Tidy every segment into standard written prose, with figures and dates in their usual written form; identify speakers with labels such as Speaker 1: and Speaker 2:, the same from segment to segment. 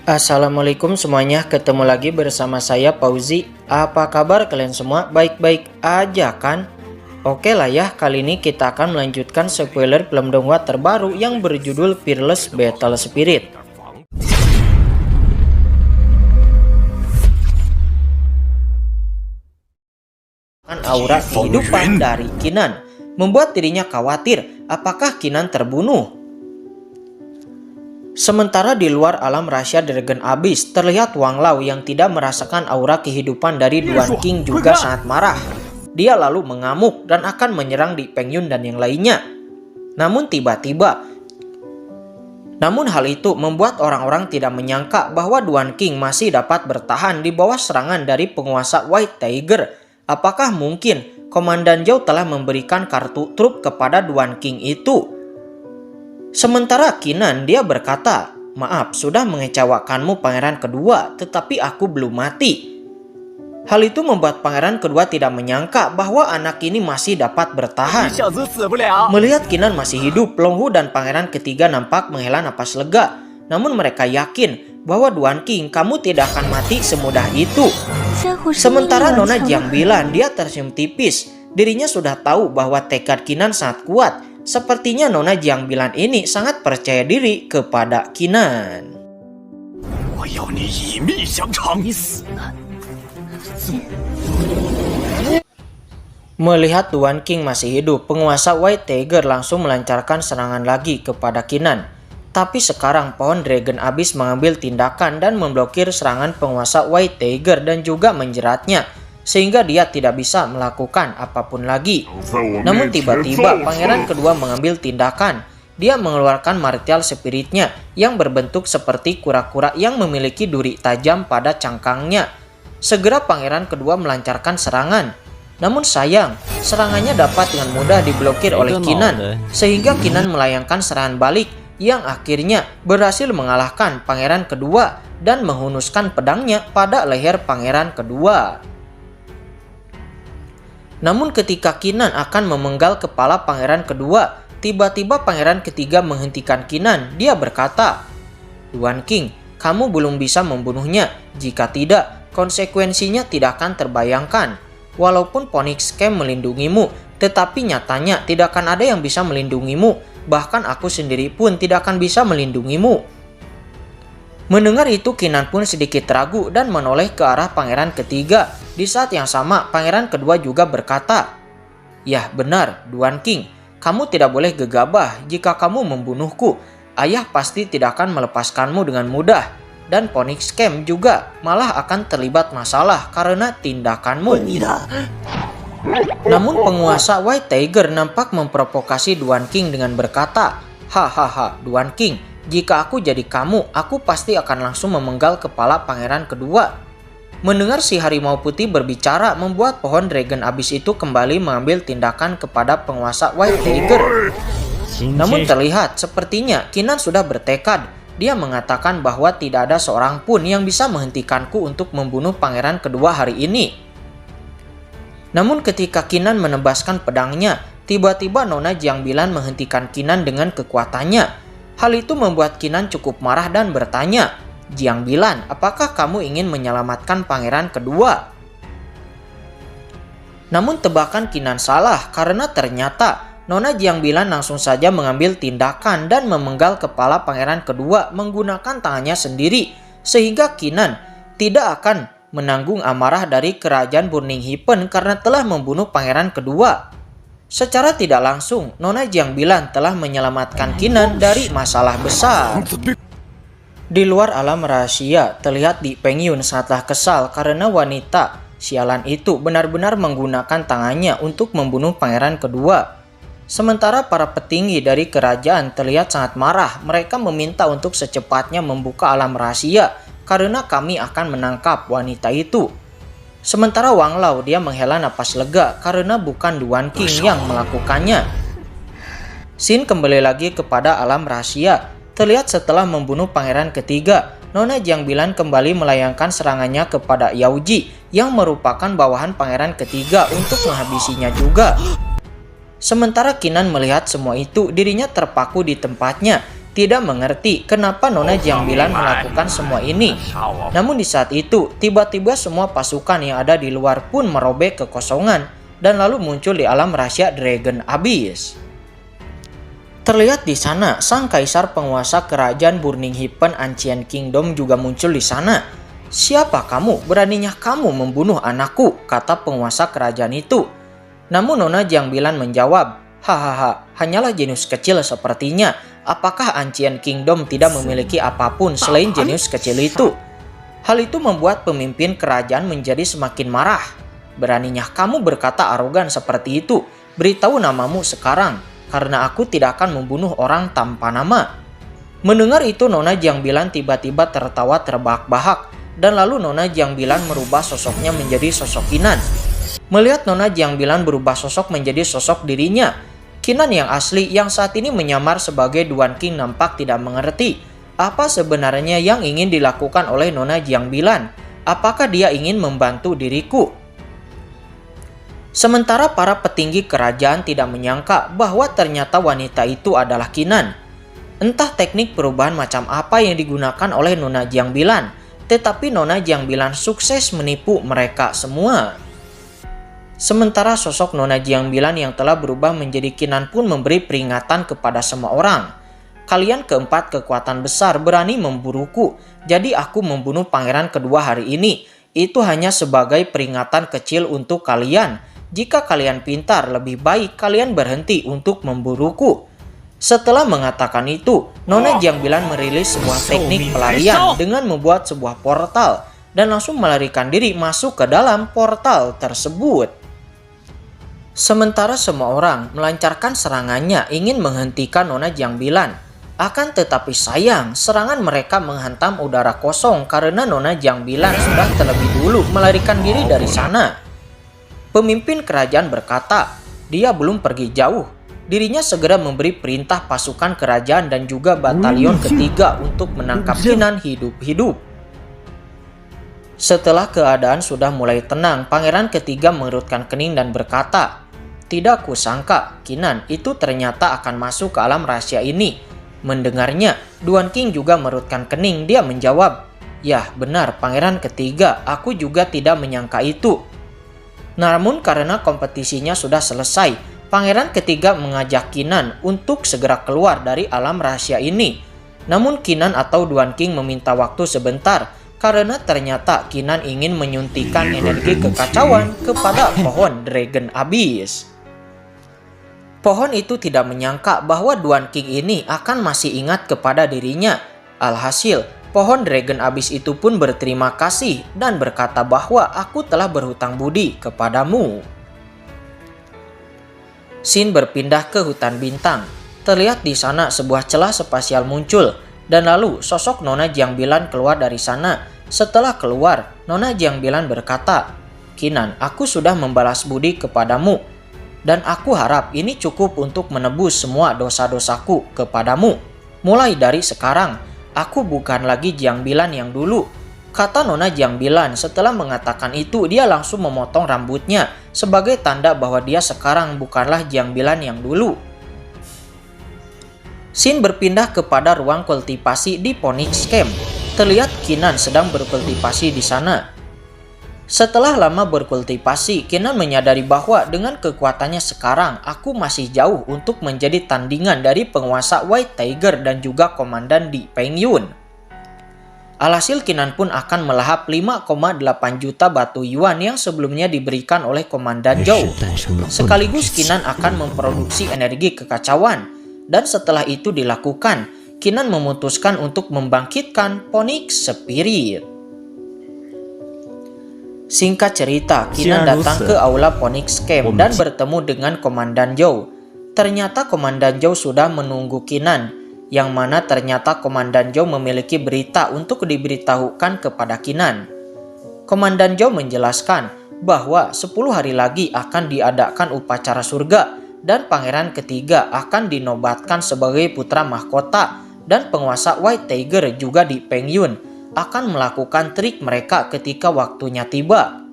Speaker 1: Assalamualaikum semuanya, ketemu lagi bersama saya Pauzi. Apa kabar kalian semua? Baik-baik aja kan? Oke lah ya, kali ini kita akan melanjutkan spoiler film donghua terbaru yang berjudul Fearless Battle Spirit. Aura kehidupan dari Kinan membuat dirinya khawatir apakah Kinan terbunuh. Sementara di luar alam rahasia Dragon Abyss, terlihat Wang Lao yang tidak merasakan aura kehidupan dari Duan King juga sangat marah. Dia lalu mengamuk dan akan menyerang Di Pengyun dan yang lainnya. Namun hal itu membuat orang-orang tidak menyangka bahwa Duan King masih dapat bertahan di bawah serangan dari penguasa White Tiger. Apakah mungkin Komandan Zhao telah memberikan kartu truf kepada Duan King itu? Sementara Kinan, dia berkata, "Maaf, sudah mengecewakanmu pangeran kedua, tetapi aku belum mati." Hal itu membuat pangeran kedua tidak menyangka bahwa anak ini masih dapat bertahan. Melihat Kinan masih hidup, Long Hu dan pangeran ketiga nampak menghela napas lega. Namun mereka yakin bahwa Duan King, kamu tidak akan mati semudah itu. Sementara Nona Jiang Bilan, dia tersenyum tipis. Dirinya sudah tahu bahwa tekad Kinan sangat kuat. Sepertinya Nona Jiang Bilan ini sangat percaya diri kepada Kinan. Melihat Duan King masih hidup, penguasa White Tiger langsung melancarkan serangan lagi kepada Kinan. Tapi sekarang pohon Dragon Abyss mengambil tindakan dan memblokir serangan penguasa White Tiger dan juga menjeratnya, sehingga dia tidak bisa melakukan apapun lagi. Namun tiba-tiba pangeran kedua mengambil tindakan. Dia mengeluarkan martial spiritnya yang berbentuk seperti kura-kura yang memiliki duri tajam pada cangkangnya. Segera pangeran kedua melancarkan serangan. Namun sayang, serangannya dapat dengan mudah diblokir oleh Kinan, sehingga Kinan melayangkan serangan balik yang akhirnya berhasil mengalahkan pangeran kedua dan menghunuskan pedangnya pada leher pangeran kedua. Namun ketika Kinan akan memenggal kepala pangeran kedua, tiba-tiba pangeran ketiga menghentikan Kinan. Dia berkata, "Duan King, kamu belum bisa membunuhnya. Jika tidak, konsekuensinya tidak akan terbayangkan. Walaupun Phoenix Camp melindungimu, tetapi nyatanya tidak akan ada yang bisa melindungimu. Bahkan aku sendiri pun tidak akan bisa melindungimu." Mendengar itu, Kinan pun sedikit ragu dan menoleh ke arah pangeran ketiga. Di saat yang sama, pangeran kedua juga berkata, "Ya benar, Duan King, kamu tidak boleh gegabah. Jika kamu membunuhku, ayah pasti tidak akan melepaskanmu dengan mudah. Dan Phoenix Camp juga malah akan terlibat masalah karena tindakanmu." Namun penguasa White Tiger nampak memprovokasi Duan King dengan berkata, "Hahaha, Duan King, jika aku jadi kamu, aku pasti akan langsung memenggal kepala pangeran kedua." Mendengar si harimau putih berbicara membuat pohon Dragon Abyss itu kembali mengambil tindakan kepada penguasa White Tiger. Namun terlihat sepertinya Kinan sudah bertekad. Dia mengatakan bahwa tidak ada seorang pun yang bisa menghentikanku untuk membunuh pangeran kedua hari ini. Namun ketika Kinan menebaskan pedangnya, tiba-tiba Nona Jiang Bilan menghentikan Kinan dengan kekuatannya. Hal itu membuat Kinan cukup marah dan bertanya, "Jiang Bilan, apakah kamu ingin menyelamatkan pangeran kedua?" Namun tebakan Kinan salah karena ternyata Nona Jiang Bilan langsung saja mengambil tindakan dan memenggal kepala pangeran kedua menggunakan tangannya sendiri, sehingga Kinan tidak akan menanggung amarah dari kerajaan Burning Heaven karena telah membunuh pangeran kedua. Secara tidak langsung, Nona Jiang Bilan telah menyelamatkan Kinan dari masalah besar. Di luar alam rahasia, terlihat Di Pengyun sangatlah kesal karena wanita sialan itu benar-benar menggunakan tangannya untuk membunuh pangeran kedua. Sementara para petinggi dari kerajaan terlihat sangat marah. Mereka meminta untuk secepatnya membuka alam rahasia karena kami akan menangkap wanita itu. Sementara Wang Lao, dia menghela napas lega karena bukan Duan King yang melakukannya. Scene kembali lagi kepada alam rahasia. Terlihat setelah membunuh pangeran ketiga, Nona Jiang Bilan kembali melayangkan serangannya kepada Yao Ji yang merupakan bawahan pangeran ketiga untuk menghabisinya juga. Sementara Kinan melihat semua itu, dirinya terpaku di tempatnya. tidak mengerti kenapa Nona Jiangbilan melakukan semua ini. Namun di saat itu, tiba-tiba semua pasukan yang ada di luar pun merobek kekosongan dan lalu muncul di alam rahasia Dragon Abyss. Terlihat di sana, sang kaisar penguasa kerajaan Burning Heaven Ancient Kingdom juga muncul di sana. "Siapa kamu? Beraninya kamu membunuh anakku?" kata penguasa kerajaan itu. Namun Nona Jiangbilan menjawab, "Hahaha, hanyalah jenius kecil sepertinya. Apakah Ancient Kingdom tidak memiliki apapun selain jenius kecil itu?" Hal itu membuat pemimpin kerajaan menjadi semakin marah. "Beraninya kamu berkata arogan seperti itu? Beritahu namamu sekarang, karena aku tidak akan membunuh orang tanpa nama." Mendengar itu, Nona Jiangbilan tiba-tiba tertawa terbahak-bahak, dan lalu Nona Jiangbilan merubah sosoknya menjadi sosok Kinan. Melihat Nona Jiangbilan berubah sosok menjadi sosok dirinya, Kinan yang asli yang saat ini menyamar sebagai Duan King nampak tidak mengerti apa sebenarnya yang ingin dilakukan oleh Nona Jiangbilan. Apakah dia ingin membantu diriku? Sementara para petinggi kerajaan tidak menyangka bahwa ternyata wanita itu adalah Kinan. Entah teknik perubahan macam apa yang digunakan oleh Nona Jiangbilan, tetapi Nona Jiangbilan sukses menipu mereka semua. Sementara sosok Nona Jiangbilan yang telah berubah menjadi Kinan pun memberi peringatan kepada semua orang. "Kalian keempat kekuatan besar berani memburuku, jadi aku membunuh pangeran kedua hari ini. Itu hanya sebagai peringatan kecil untuk kalian. Jika kalian pintar, lebih baik kalian berhenti untuk memburuku." Setelah mengatakan itu, Nona Jiangbilan merilis sebuah teknik pelarian dengan membuat sebuah portal dan langsung melarikan diri masuk ke dalam portal tersebut. Sementara semua orang melancarkan serangannya ingin menghentikan Nona Jiangbilan. Akan tetapi sayang, serangan mereka menghantam udara kosong karena Nona Jiangbilan sudah terlebih dulu melarikan diri dari sana. Pemimpin kerajaan berkata, dia belum pergi jauh. Dirinya segera memberi perintah pasukan kerajaan dan juga batalion ketiga untuk menangkap Kinan hidup-hidup. Setelah keadaan sudah mulai tenang, pangeran ketiga mengerutkan kening dan berkata, "Tidak kusangka Kinan itu ternyata akan masuk ke alam rahasia ini." Mendengarnya, Duan King juga mengerutkan kening. Dia menjawab, "Yah benar pangeran ketiga, aku juga tidak menyangka itu." Namun karena kompetisinya sudah selesai, pangeran ketiga mengajak Kinan untuk segera keluar dari alam rahasia ini. Namun Kinan atau Duan King meminta waktu sebentar, karena ternyata Kinan ingin menyuntikkan energi kekacauan kepada pohon Dragon Abyss. Pohon itu tidak menyangka bahwa Duan King ini akan masih ingat kepada dirinya. Alhasil, pohon Dragon Abyss itu pun berterima kasih dan berkata bahwa aku telah berhutang budi kepadamu. Scene berpindah ke hutan bintang. Terlihat di sana sebuah celah spasial muncul, dan lalu sosok Nona Jiangbilan keluar dari sana. Setelah keluar, Nona Jiangbilan berkata, "Kinan, aku sudah membalas budi kepadamu. Dan aku harap ini cukup untuk menebus semua dosa-dosaku kepadamu. Mulai dari sekarang, aku bukan lagi Jiangbilan yang dulu," kata Nona Jiangbilan. Setelah mengatakan itu, dia langsung memotong rambutnya sebagai tanda bahwa dia sekarang bukanlah Jiangbilan yang dulu. Scene berpindah kepada ruang kultivasi di Phoenix Camp. Terlihat Kinan sedang berkultivasi di sana. Setelah lama berkultivasi, Kinan menyadari bahwa dengan kekuatannya sekarang, aku masih jauh untuk menjadi tandingan dari penguasa White Tiger dan juga komandan Di Pengyun. Alhasil Kinan pun akan melahap 5,8 juta batu yuan yang sebelumnya diberikan oleh komandan Zhou. Sekaligus Kinan akan memproduksi energi kekacauan. Dan setelah itu dilakukan, Kinan memutuskan untuk membangkitkan Phoenix Spirit. Singkat cerita, Kinan datang ke aula Phoenix Camp dan bertemu dengan Komandan Zhou. Ternyata Komandan Zhou sudah menunggu Kinan, yang mana ternyata Komandan Zhou memiliki berita untuk diberitahukan kepada Kinan. Komandan Zhou menjelaskan bahwa 10 hari lagi akan diadakan upacara surga dan pangeran ketiga akan dinobatkan sebagai putra mahkota, dan penguasa White Tiger juga Di Pengyun akan melakukan trik mereka ketika waktunya tiba.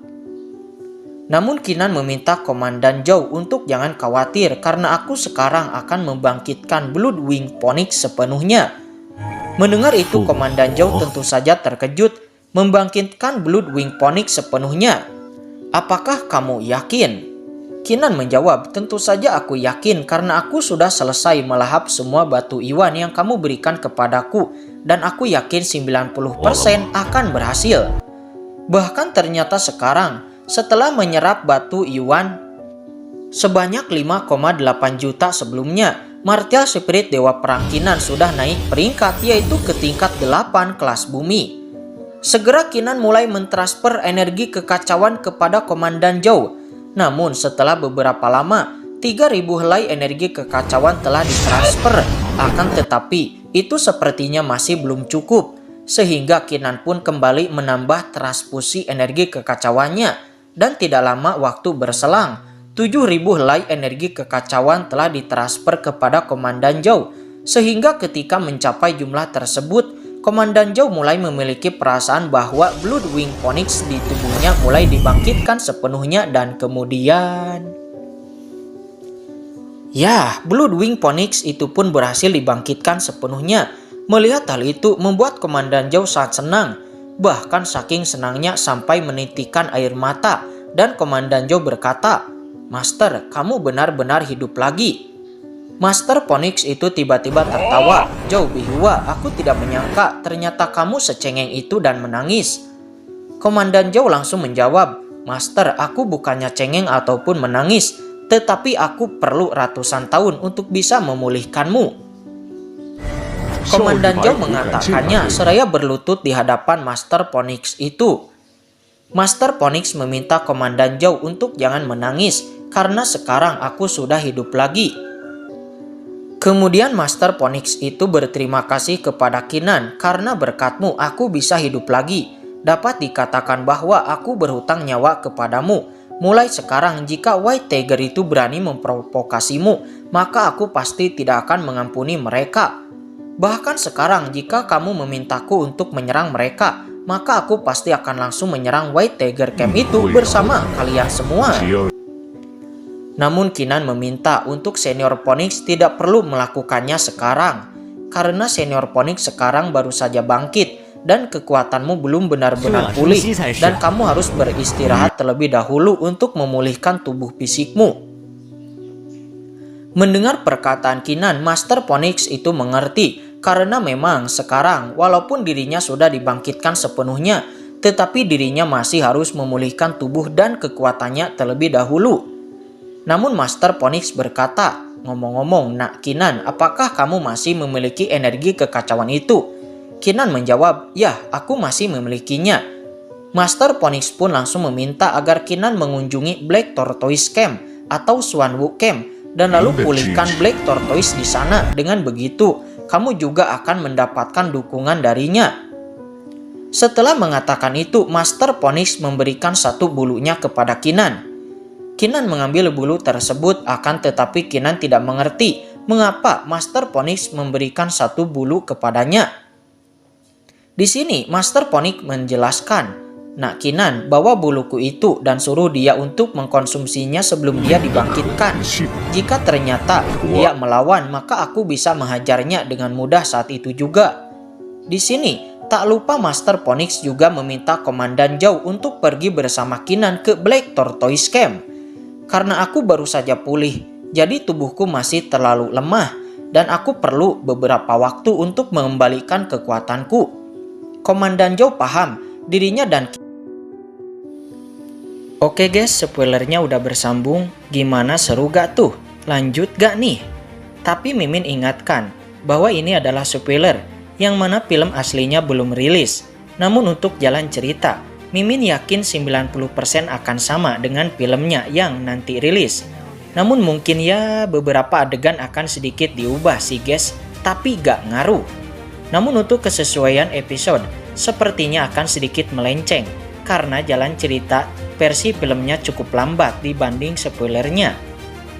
Speaker 1: Namun Kinan meminta Komandan Zhou untuk jangan khawatir karena aku sekarang akan membangkitkan Bloodwing Phoenix sepenuhnya. Mendengar itu, Komandan Zhou tentu saja terkejut, membangkitkan Blood Wing Phoenix sepenuhnya. Apakah kamu yakin? Kinan menjawab, tentu saja aku yakin karena aku sudah selesai melahap semua batu Iwan yang kamu berikan kepadaku dan aku yakin 90% akan berhasil. Bahkan ternyata sekarang, setelah menyerap batu Iwan sebanyak 5,8 juta sebelumnya, Martial Spirit Dewa Perang Kinan sudah naik peringkat, yaitu ke tingkat 8 kelas bumi. Segera Kinan mulai mentransfer energi kekacauan kepada Komandan Zhou. Namun setelah beberapa lama, 3000 helai energi kekacauan telah ditransfer. Akan tetapi, itu sepertinya masih belum cukup. Sehingga Kinan pun kembali menambah transfusi energi kekacauannya. Dan tidak lama waktu berselang, 7000 helai energi kekacauan telah ditransfer kepada Komandan Zhou. Sehingga ketika mencapai jumlah tersebut, Komandan Zhou mulai memiliki perasaan bahwa Blood Wing Phoenix di tubuhnya mulai dibangkitkan sepenuhnya dan kemudian... Ya, Blood Wing Phoenix itu pun berhasil dibangkitkan sepenuhnya. Melihat hal itu membuat Komandan Zhou sangat senang. Bahkan saking senangnya sampai menitikan air mata. Dan Komandan Zhou berkata, "Master, kamu benar-benar hidup lagi." Master Phoenix itu tiba-tiba tertawa. "Zhou Bihua, aku tidak menyangka ternyata kamu secengeng itu dan menangis." Komandan Zhou langsung menjawab, "Master, aku bukannya cengeng ataupun menangis, tetapi aku perlu ratusan tahun untuk bisa memulihkanmu." Komandan Zhou mengatakannya seraya berlutut di hadapan Master Phoenix itu. Master Phoenix meminta Komandan Zhou untuk jangan menangis karena sekarang aku sudah hidup lagi. Kemudian Master Phoenix itu berterima kasih kepada Kinan karena berkatmu aku bisa hidup lagi. Dapat dikatakan bahwa aku berhutang nyawa kepadamu. Mulai sekarang jika White Tiger itu berani memprovokasimu, maka aku pasti tidak akan mengampuni mereka. Bahkan sekarang jika kamu memintaku untuk menyerang mereka, maka aku pasti akan langsung menyerang White Tiger Camp itu bersama kalian semua. Namun Kinan meminta untuk Senior Phoenix tidak perlu melakukannya sekarang. Karena Senior Phoenix sekarang baru saja bangkit dan kekuatanmu belum benar-benar pulih. Dan kamu harus beristirahat terlebih dahulu untuk memulihkan tubuh fisikmu. Mendengar perkataan Kinan, Master Phoenix itu mengerti. Karena memang sekarang walaupun dirinya sudah dibangkitkan sepenuhnya, tetapi dirinya masih harus memulihkan tubuh dan kekuatannya terlebih dahulu. Namun Master Phoenix berkata, "Ngomong-ngomong, Nak Kinan, apakah kamu masih memiliki energi kekacauan itu?" Kinan menjawab, "Ya, aku masih memilikinya." Master Phoenix pun langsung meminta agar Kinan mengunjungi Black Tortoise Camp atau Swanwu Camp dan lalu pulihkan Black Tortoise di sana. Dengan begitu, kamu juga akan mendapatkan dukungan darinya. Setelah mengatakan itu, Master Phoenix memberikan satu bulunya kepada Kinan. Kinan mengambil bulu tersebut, akan tetapi Kinan tidak mengerti mengapa Master Phoenix memberikan satu bulu kepadanya. Di sini Master Phoenix menjelaskan, "Nak Kinan, bawa buluku itu dan suruh dia untuk mengkonsumsinya sebelum dia dibangkitkan. Jika ternyata dia melawan, maka aku bisa menghajarnya dengan mudah saat itu juga." Di sini tak lupa Master Phoenix juga meminta Komandan Zhou untuk pergi bersama Kinan ke Black Tortoise Camp. "Karena aku baru saja pulih, jadi tubuhku masih terlalu lemah dan aku perlu beberapa waktu untuk mengembalikan kekuatanku." Komandan Zhou paham dirinya dan... Oke guys, spoilernya udah bersambung. Gimana, seru gak tuh? Lanjut gak nih? Tapi Mimin ingatkan bahwa ini adalah spoiler yang mana film aslinya belum rilis. Namun untuk jalan cerita, Mimin yakin 90% akan sama dengan filmnya yang nanti rilis. Namun mungkin ya beberapa adegan akan sedikit diubah sih guys, tapi gak ngaruh. Namun untuk kesesuaian episode, sepertinya akan sedikit melenceng karena jalan cerita versi filmnya cukup lambat dibanding spoilernya.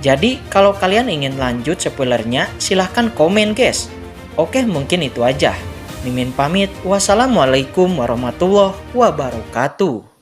Speaker 1: Jadi kalau kalian ingin lanjut spoilernya, silahkan komen guys. Oke, mungkin itu aja. Mimin pamit. Wassalamualaikum warahmatullahi wabarakatuh.